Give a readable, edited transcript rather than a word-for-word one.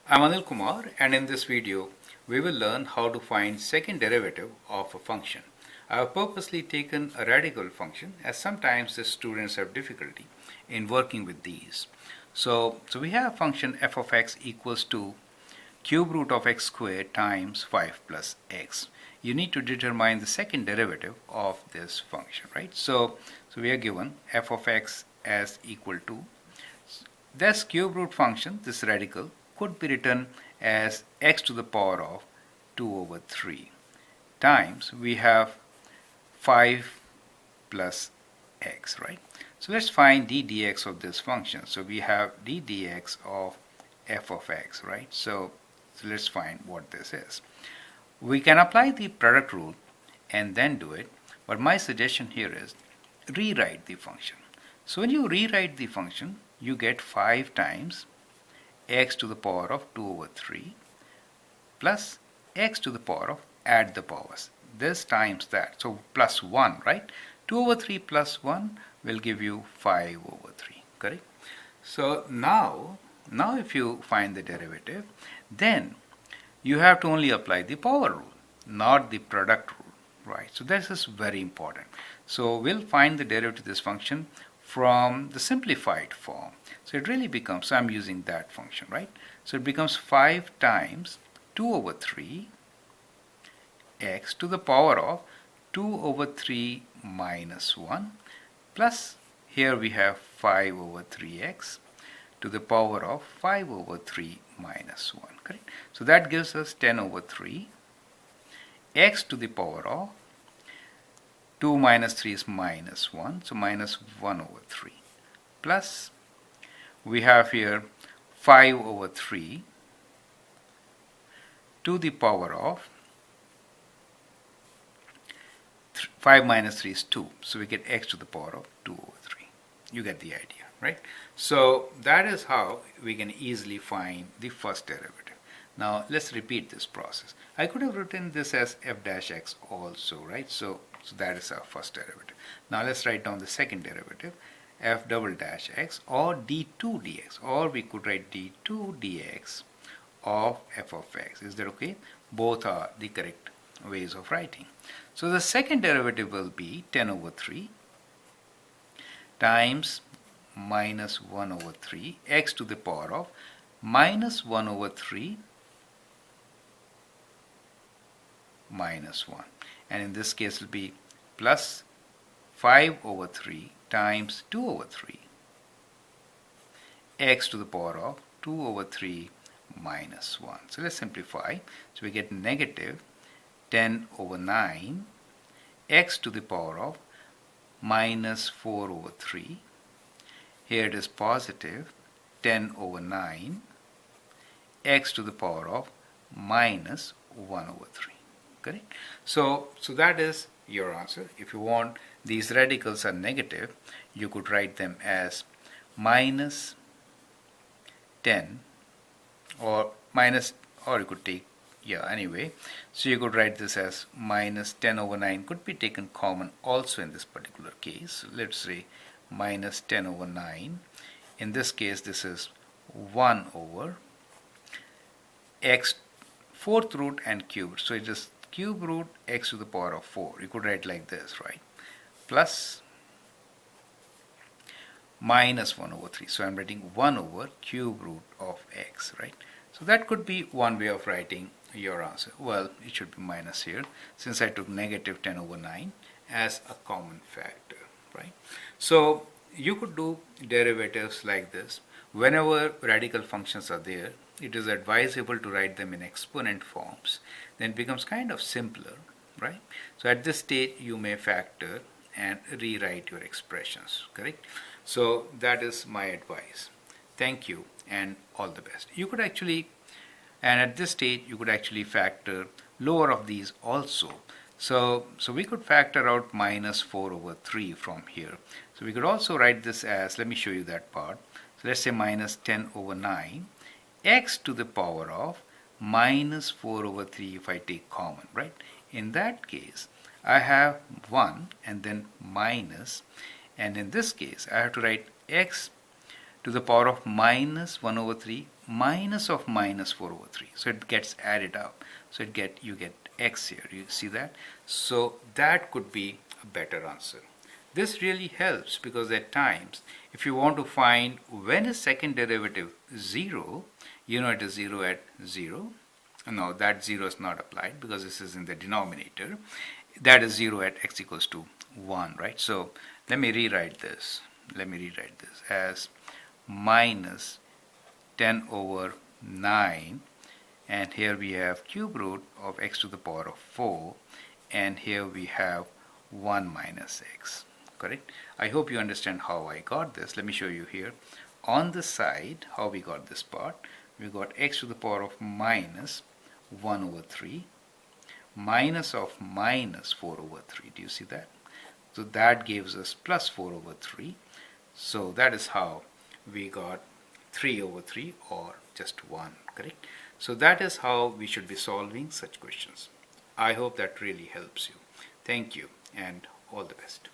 I'm Anil Kumar, and in this video we will learn how to find second derivative of a function. I have purposely taken a radical function as sometimes the students have difficulty in working with these. So we have function f of x equals to cube root of x squared times 5 plus x. You need to determine the second derivative of this function, right? So we are given f of x as equal to this cube root function, this radical, could be written as x to the power of 2 over 3 times we have 5 plus x, right? So let's find d dx of this function. So we have d dx of f of x, right? So let's find what this is. We can apply the product rule and then do it, but my suggestion here is rewrite the function. So when you rewrite the function, you get 5 times x to the power of 2 over 3 plus x to the power of, add the powers, this times that, so plus 1, right? 2 over 3 plus 1 will give you 5 over 3, correct? So now if you find the derivative, then you have to only apply the power rule, not the product rule, right? So this is very important. So we'll find the derivative of this function from the simplified form. So it really becomes, so I'm using that function, right? So it becomes 5 times 2 over 3 x to the power of 2 over 3 minus 1 plus here we have 5 over 3x to the power of 5 over 3 minus 1, correct? So that gives us 10 over 3 x to the power of 2 minus 3 is minus 1, so minus 1 over 3 plus we have here 5 over 3 to the power of 5 minus 3 is 2, so we get x to the power of 2 over 3. You get the idea, right? So that is how we can easily find the first derivative. Now let's repeat this process. I could have written this as f dash x also, right? So that is our first derivative. Now let's write down the second derivative, f double dash x or d2 dx, or we could write d2 dx of f of x. Is that okay? Both are the correct ways of writing. So the second derivative will be 10 over 3 times minus 1 over 3 x to the power of minus 1 over 3 minus 1, and in this case it will be plus 5 over 3 times 2 over 3 x to the power of 2 over 3 minus 1. So let's simplify. So we get negative 10 over 9 x to the power of minus 4 over 3. Here it is positive 10 over 9 x to the power of minus 1 over 3. Correct? So that is your answer. If you want, these radicals are negative, you could write them as minus 10 or minus, or you could take, yeah, anyway. So you could write this as minus 10 over 9 could be taken common also in this particular case. So let's say minus 10 over 9. In this case, this is 1 over x, fourth root and cubed. So it is cube root x to the power of 4. You could write like this, right? Plus minus 1 over 3. So I'm writing 1 over cube root of x, right? So that could be one way of writing your answer. Well, it should be minus here since I took negative 10 over 9 as a common factor, right? So you could do derivatives like this. Whenever radical functions are there, it is advisable to write them in exponent forms. Then it becomes kind of simpler, right? So at this stage you may factor and rewrite your expressions, correct? So that is my advice. Thank you and all the best. You could actually, and at this stage you could actually factor lower of these also. So we could factor out minus 4 over 3 from here. So we could also write this as, let me show you that part. So let's say minus 10 over 9 x to the power of minus 4 over 3 if I take common, right? In that case, I have 1 and then minus, and in this case, I have to write x to the power of minus 1 over 3 minus of minus 4 over 3. So it gets added up. So you get x here. You see that? So that could be a better answer. This really helps because at times, if you want to find when is second derivative 0, you know it is 0 at 0. No, that 0 is not applied because this is in the denominator. That is 0 at x equals to 1, right? So let me rewrite this. Let me rewrite this as minus 10 over 9, and here we have cube root of x to the power of 4, and here we have 1 minus x. Correct? I hope you understand how I got this. Let me show you here. On the side, how we got this part, we got x to the power of minus 1 over 3 minus of minus 4 over 3. Do you see that? So that gives us plus 4 over 3. So that is how we got 3 over 3 or just 1. Correct? So that is how we should be solving such questions. I hope that really helps you. Thank you and all the best.